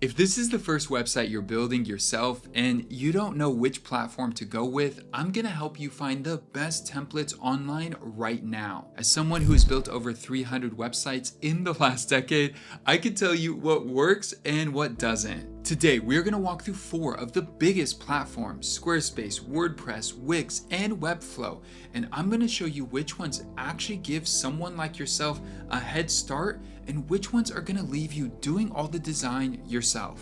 If this is the first website you're building yourself and you don't know which platform to go with, I'm gonna help you find the best templates online right now. As someone who has built over 300 websites in the last decade, I can tell you what works and what doesn't. Today, we're gonna walk through 4 of the biggest platforms: Squarespace, WordPress, Wix, and Webflow. And I'm gonna show you which ones actually give someone like yourself a head start and which ones are gonna leave you doing all the design yourself.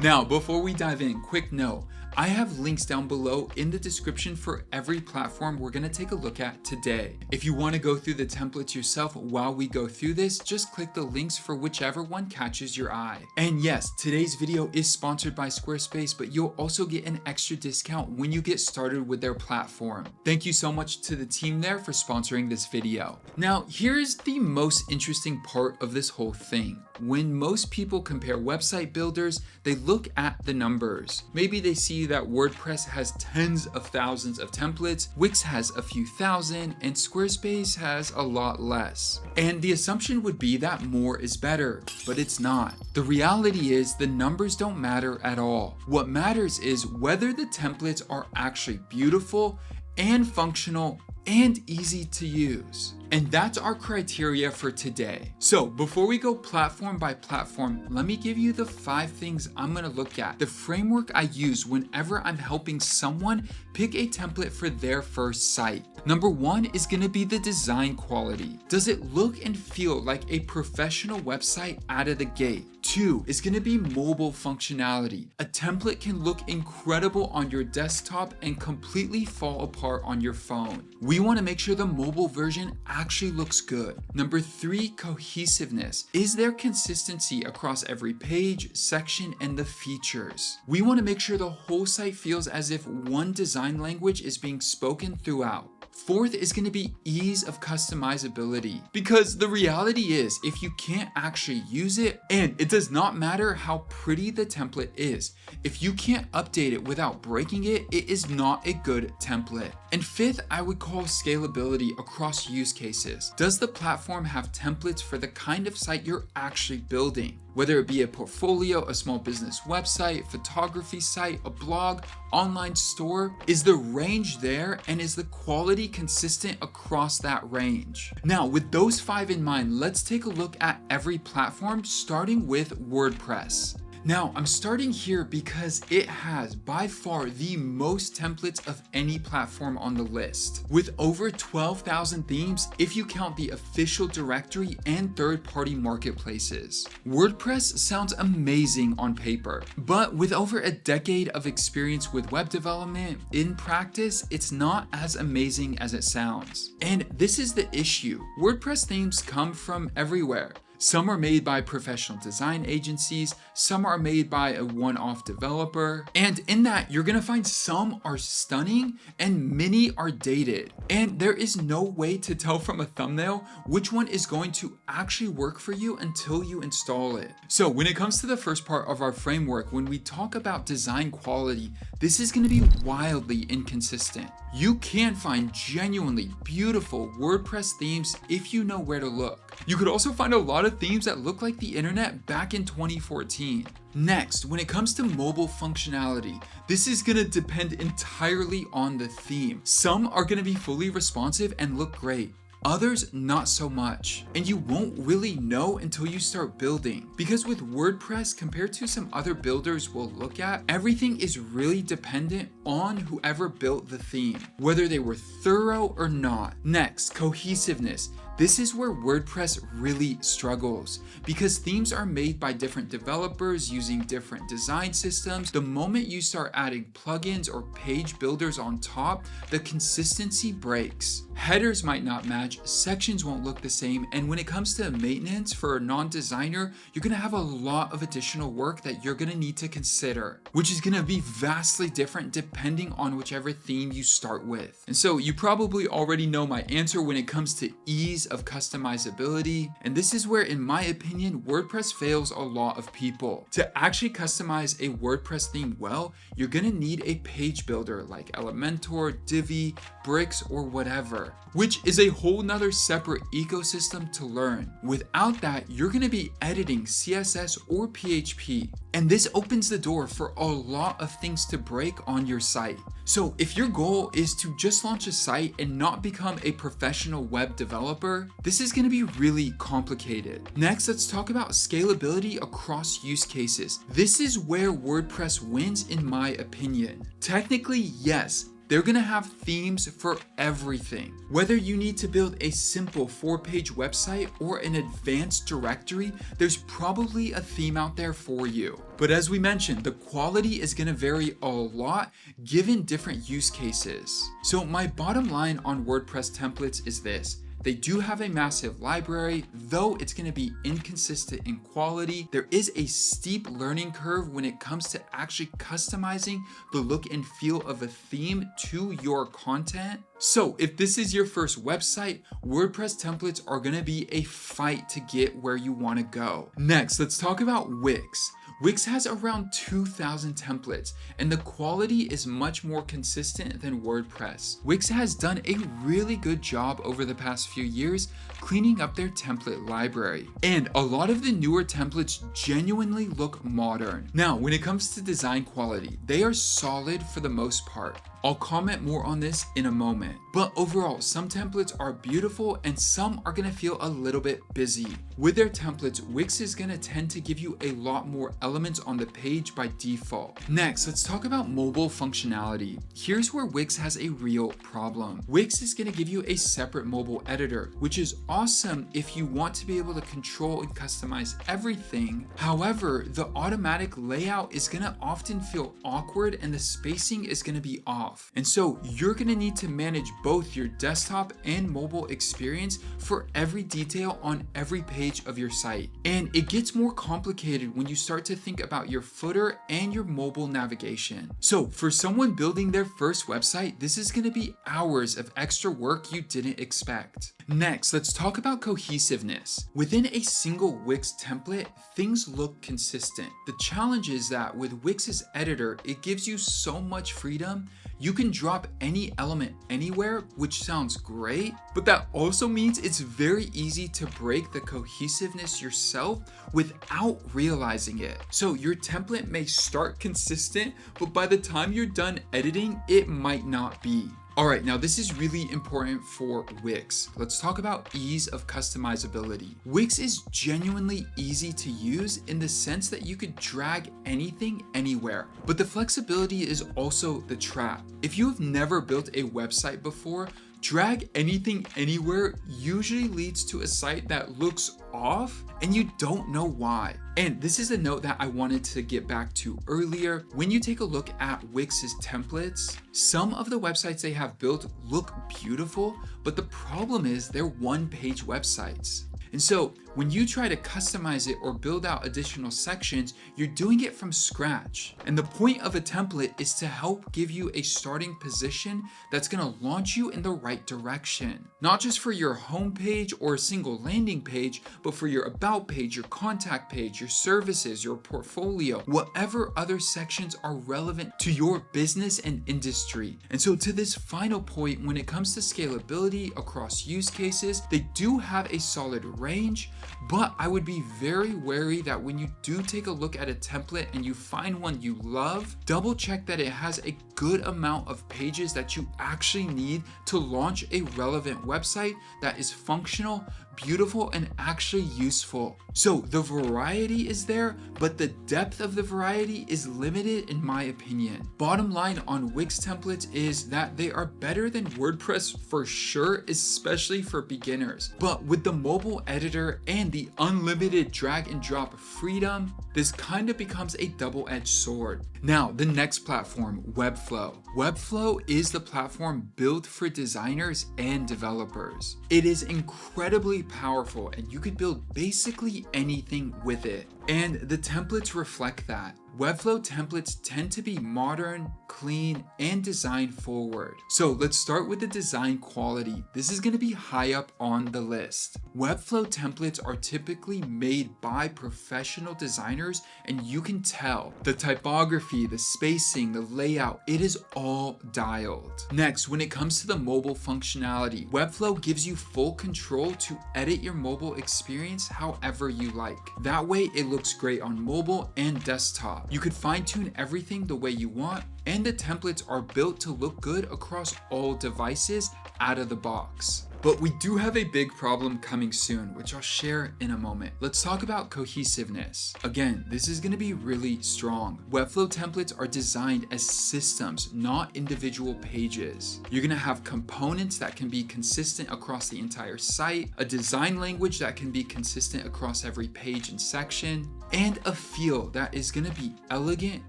Now, before we dive in, quick note. I have links down below in the description for every platform we're gonna take a look at today. If you wanna go through the templates yourself while we go through this, just click the links for whichever one catches your eye. And yes, today's video is sponsored by Squarespace, but you'll also get an extra discount when you get started with their platform. Thank you so much to the team there for sponsoring this video. Now, here's the most interesting part of this whole thing. When most people compare website builders, they look at the numbers. Maybe they see that WordPress has tens of thousands of templates, Wix has a few thousand, and Squarespace has a lot less. And the assumption would be that more is better, but it's not. The reality is the numbers don't matter at all. What matters is whether the templates are actually beautiful and functional and easy to use. And that's our criteria for today. So before we go platform by platform, let me give you the 5 things I'm gonna look at, the framework I use whenever I'm helping someone pick a template for their first site. Number 1 is gonna be the design quality. Does it look and feel like a professional website out of the gate? 2 is gonna be mobile functionality. A template can look incredible on your desktop and completely fall apart on your phone. We wanna make sure the mobile version actually looks good. Number 3, cohesiveness. Is there consistency across every page, section, and the features? We want to make sure the whole site feels as if one design language is being spoken throughout. 4th is going to be ease of customizability, because the reality is if you can't actually use it, and it does not matter how pretty the template is, if you can't update it without breaking it, it is not a good template. And 5th, I would call scalability across use cases. Does the platform have templates for the kind of site you're actually building? Whether it be a portfolio, a small business website, photography site, a blog, online store, is the range there and is the quality consistent across that range? Now, with those 5 in mind, let's take a look at every platform, starting with WordPress. Now, I'm starting here because it has by far the most templates of any platform on the list, with over 12,000 themes if you count the official directory and third-party marketplaces. WordPress sounds amazing on paper, but with over a decade of experience with web development, in practice, it's not as amazing as it sounds. And this is the issue. WordPress themes come from everywhere. Some are made by professional design agencies, some are made by a one-off developer, and in that you're gonna find some are stunning and many are dated. And there is no way to tell from a thumbnail which one is going to actually work for you until you install it. So when it comes to the first part of our framework, when we talk about design quality, this is gonna be wildly inconsistent. You can find genuinely beautiful WordPress themes if you know where to look. You could also find a lot of themes that look like the internet back in 2014. Next, when it comes to mobile functionality, this is gonna depend entirely on the theme. Some are gonna be fully responsive and look great. Others, not so much. And you won't really know until you start building. Because with WordPress, compared to some other builders we'll look at, everything is really dependent on whoever built the theme, whether they were thorough or not. Next, cohesiveness. This is where WordPress really struggles, because themes are made by different developers using different design systems. The moment you start adding plugins or page builders on top, the consistency breaks. Headers might not match, sections won't look the same, and when it comes to maintenance for a non-designer, you're gonna have a lot of additional work that you're gonna need to consider, which is gonna be vastly different depending on whichever theme you start with. And so you probably already know my answer when it comes to ease ease of customizability. And this is where, in my opinion, WordPress fails a lot of people. To actually customize a WordPress theme well, you're gonna need a page builder like Elementor, Divi, Bricks, or whatever, which is a whole nother separate ecosystem to learn. Without that, you're gonna be editing CSS or PHP. And this opens the door for a lot of things to break on your site. So if your goal is to just launch a site and not become a professional web developer, this is gonna be really complicated. Next, let's talk about scalability across use cases. This is where WordPress wins in my opinion. Technically, yes, they're gonna have themes for everything. Whether you need to build a simple 4-page website or an advanced directory, there's probably a theme out there for you. But as we mentioned, the quality is gonna vary a lot given different use cases. So my bottom line on WordPress templates is this. They do have a massive library, though it's going to be inconsistent in quality. There is a steep learning curve when it comes to actually customizing the look and feel of a theme to your content. So if this is your first website, WordPress templates are going to be a fight to get where you want to go. Next, let's talk about Wix. Wix has around 2,000 templates, and the quality is much more consistent than WordPress. Wix has done a really good job over the past few years cleaning up their template library, and a lot of the newer templates genuinely look modern. Now, when it comes to design quality, they are solid for the most part. I'll comment more on this in a moment. But overall, some templates are beautiful and some are gonna feel a little bit busy. With their templates, Wix is gonna tend to give you a lot more elements on the page by default. Next, let's talk about mobile functionality. Here's where Wix has a real problem. Wix is gonna give you a separate mobile editor, which is awesome if you want to be able to control and customize everything. However, the automatic layout is gonna often feel awkward and the spacing is gonna be off. And so you're gonna need to manage both your desktop and mobile experience for every detail on every page of your site. And it gets more complicated when you start to think about your footer and your mobile navigation. So for someone building their first website, this is gonna be hours of extra work you didn't expect. Next, let's talk about cohesiveness. Within a single Wix template, things look consistent. The challenge is that with Wix's editor, it gives you so much freedom. You can drop any element anywhere, which sounds great, but that also means it's very easy to break the cohesiveness yourself without realizing it. So your template may start consistent, but by the time you're done editing, it might not be. All right, now this is really important for Wix. Let's talk about ease of customizability. Wix is genuinely easy to use in the sense that you could drag anything anywhere, but the flexibility is also the trap. If you have never built a website before, drag anything anywhere usually leads to a site that looks off and you don't know why. And this is a note that I wanted to get back to earlier. When you take a look at Wix's templates, some of the websites they have built look beautiful, but the problem is they're one-page websites. And so when you try to customize it or build out additional sections, you're doing it from scratch. And the point of a template is to help give you a starting position that's gonna launch you in the right direction. Not just for your homepage or a single landing page, but for your about page, your contact page, your services, your portfolio, whatever other sections are relevant to your business and industry. And so to this final point, when it comes to scalability across use cases, they do have a solid range, but I would be very wary that when you do take a look at a template and you find one you love, double check that it has a good amount of pages that you actually need to launch a relevant website that is functional, beautiful, and actually useful. So the variety is there, but the depth of the variety is limited in my opinion. Bottom line on Wix templates is that they are better than WordPress for sure, especially for beginners. But with the mobile editor and the unlimited drag and drop freedom, this kind of becomes a double-edged sword. Now, the next platform, Webflow. Webflow is the platform built for designers and developers. It is incredibly powerful and you could build basically anything with it. And the templates reflect that. Webflow templates tend to be modern, clean, and design forward. So let's start with the design quality. This is going to be high up on the list. Webflow templates are typically made by professional designers, and you can tell the typography, the spacing, the layout, it is all dialed. Next, when it comes to the mobile functionality, Webflow gives you full control to edit your mobile experience however you like. That way it looks great on mobile and desktop. You could fine-tune everything the way you want, and the templates are built to look good across all devices out of the box. But we do have a big problem coming soon, which I'll share in a moment. Let's talk about cohesiveness. Again, this is going to be really strong. Webflow templates are designed as systems, not individual pages. You're going to have components that can be consistent across the entire site, a design language that can be consistent across every page and section, and a feel that is going to be elegant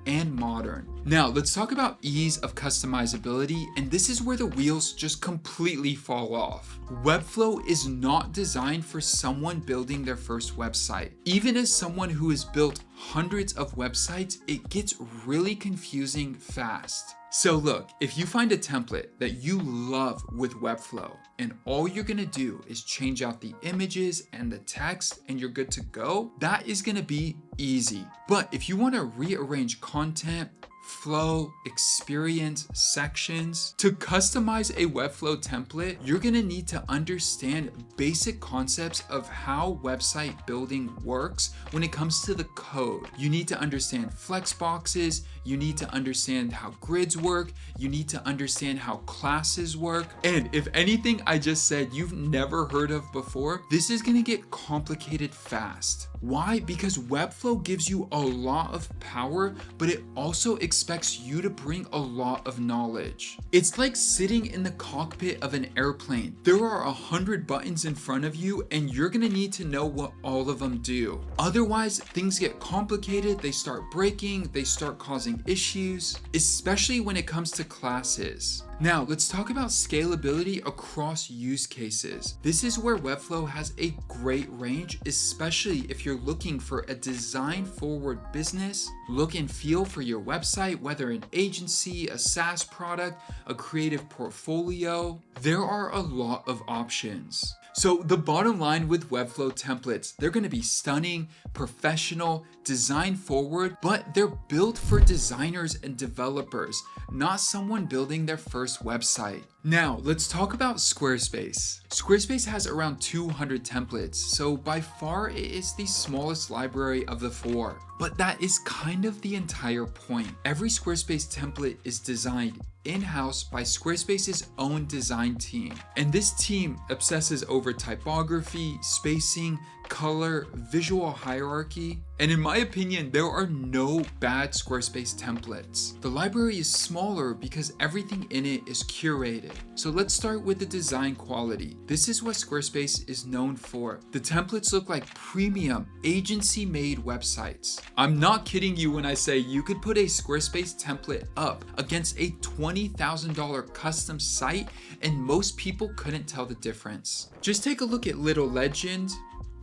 and modern. Now, let's talk about ease of customizability, and this is where the wheels just completely fall off. Webflow is not designed for someone building their first website. Even as someone who has built hundreds of websites, it gets really confusing fast. So look, if you find a template that you love with Webflow and all you're gonna do is change out the images and the text and you're good to go, that is gonna be easy. But if you wanna rearrange content, flow, experience, sections. To customize a Webflow template, you're gonna need to understand basic concepts of how website building works when it comes to the code. You need to understand flexboxes, you need to understand how grids work, you need to understand how classes work. And if anything I just said you've never heard of before, this is gonna get complicated fast. Why? Because Webflow gives you a lot of power, but it also expects you to bring a lot of knowledge. It's like sitting in the cockpit of an airplane. There are 100 buttons in front of you, and you're gonna need to know what all of them do. Otherwise, things get complicated, they start breaking, they start causing issues, especially when it comes to classes. Now, let's talk about scalability across use cases. This is where Webflow has a great range, especially if you're looking for a design-forward business, look and feel for your website, whether an agency, a SaaS product, a creative portfolio. There are a lot of options. So the bottom line with Webflow templates, they're gonna be stunning, professional, design forward, but they're built for designers and developers, not someone building their first website. Now, let's talk about Squarespace. Squarespace has around 200 templates, so by far it is the smallest library of the four. But that is kind of the entire point. Every Squarespace template is designed in-house by Squarespace's own design team. And this team obsesses over typography, spacing, color, visual hierarchy. And in my opinion, there are no bad Squarespace templates. The library is smaller because everything in it is curated. So let's start with the design quality. This is what Squarespace is known for. The templates look like premium, agency-made websites. I'm not kidding you when I say you could put a Squarespace template up against a $20,000 custom site and most people couldn't tell the difference. Just take a look at Little Legend,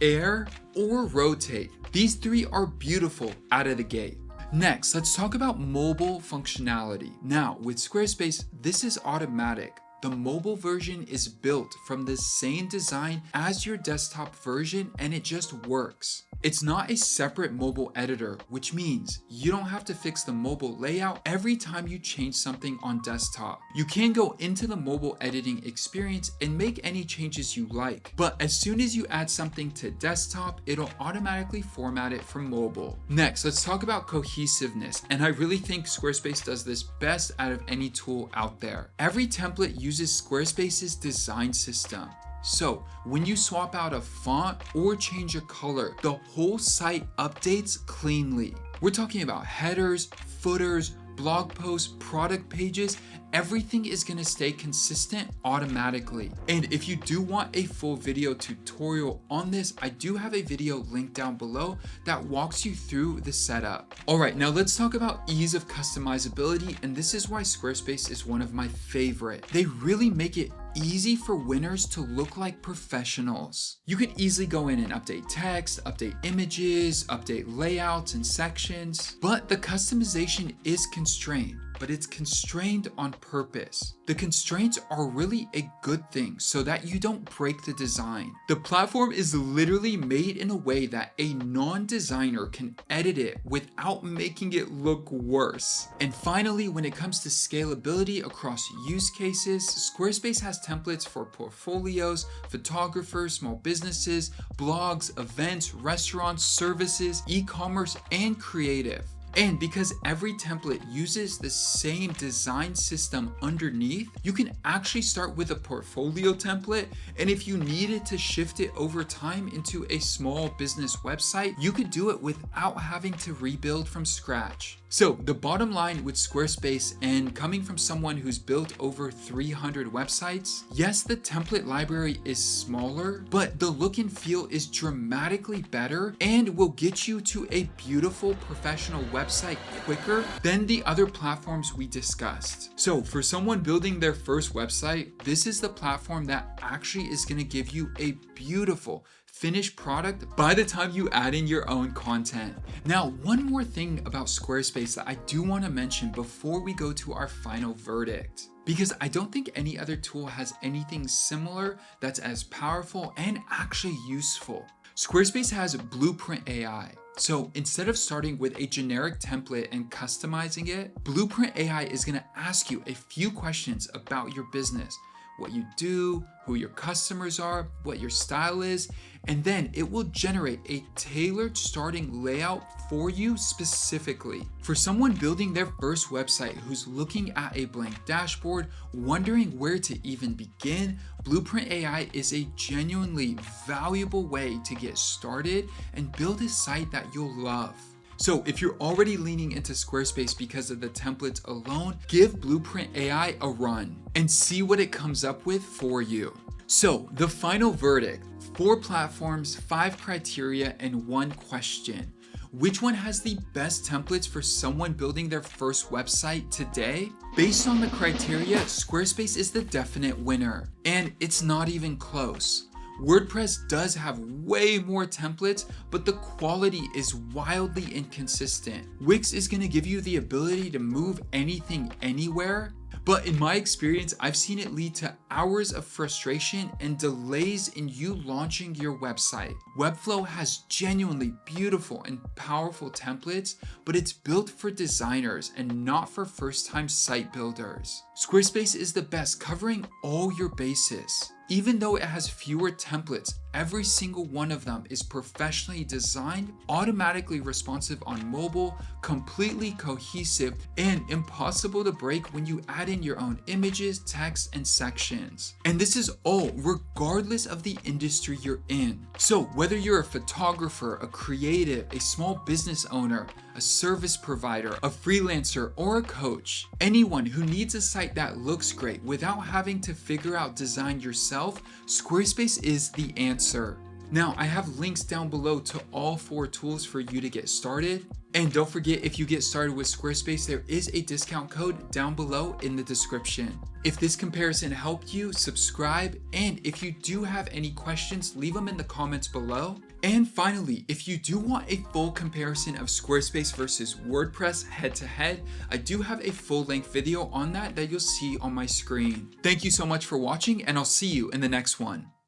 Air, or Rotate. These three are beautiful out of the gate. Next, let's talk about mobile functionality. Now, with Squarespace, this is automatic. The mobile version is built from the same design as your desktop version and it just works. It's not a separate mobile editor, which means you don't have to fix the mobile layout every time you change something on desktop. You can go into the mobile editing experience and make any changes you like, but as soon as you add something to desktop, it'll automatically format it for mobile. Next, let's talk about cohesiveness, and I really think Squarespace does this best out of any tool out there. Every template uses Squarespace's design system. So when you swap out a font or change a color, the whole site updates cleanly. We're talking about headers, footers, blog posts, product pages, everything is gonna stay consistent automatically. And if you do want a full video tutorial on this, I do have a video linked down below that walks you through the setup. All right, now let's talk about ease of customizability, and this is why Squarespace is one of my favorite. They really make it easy for winners to look like professionals. You can easily go in and update text, update images, update layouts and sections, but the customization is constrained. But it's constrained on purpose. The constraints are really a good thing so that you don't break the design. The platform is literally made in a way that a non-designer can edit it without making it look worse. And finally, when it comes to scalability across use cases, Squarespace has templates for portfolios, photographers, small businesses, blogs, events, restaurants, services, e-commerce, and creative. And because every template uses the same design system underneath, you can actually start with a portfolio template, and if you needed to shift it over time into a small business website, you could do it without having to rebuild from scratch. So the bottom line with Squarespace, and coming from someone who's built over 300 websites, yes, the template library is smaller, but the look and feel is dramatically better and will get you to a beautiful professional website quicker than the other platforms we discussed. So for someone building their first website, this is the platform that actually is going to give you a beautiful finished product by the time you add in your own content. Now, one more thing about Squarespace that I do want to mention before we go to our final verdict, because I don't think any other tool has anything similar that's as powerful and actually useful. Squarespace has Blueprint AI. So instead of starting with a generic template and customizing it, Blueprint AI is going to ask you a few questions about your business, what you do, who your customers are, what your style is, and then it will generate a tailored starting layout for you specifically. For someone building their first website who's looking at a blank dashboard, wondering where to even begin, Blueprint AI is a genuinely valuable way to get started and build a site that you'll love. So if you're already leaning into Squarespace because of the templates alone, give Blueprint AI a run and see what it comes up with for you. So the final verdict, 4 platforms, 5 criteria, and 1 question. Which one has the best templates for someone building their first website today? Based on the criteria, Squarespace is the definite winner, and it's not even close. WordPress does have way more templates, but the quality is wildly inconsistent. Wix is going to give you the ability to move anything anywhere, but in my experience, I've seen it lead to hours of frustration and delays in you launching your website. Webflow has genuinely beautiful and powerful templates, but it's built for designers and not for first-time site builders. Squarespace is the best, covering all your bases. Even though it has fewer templates, every single one of them is professionally designed, automatically responsive on mobile, completely cohesive, and impossible to break when you add in your own images, text, and sections. And this is all regardless of the industry you're in. So whether you're a photographer, a creative, a small business owner, a service provider, a freelancer, or a coach, anyone who needs a site that looks great without having to figure out design yourself, Squarespace is the answer. Now, I have links down below to all 4 tools for you to get started. And don't forget, if you get started with Squarespace, there is a discount code down below in the description. If this comparison helped you, subscribe. And if you do have any questions, leave them in the comments below. And finally, if you do want a full comparison of Squarespace versus WordPress head to head, I do have a full-length video on that you'll see on my screen. Thank you so much for watching, and I'll see you in the next one.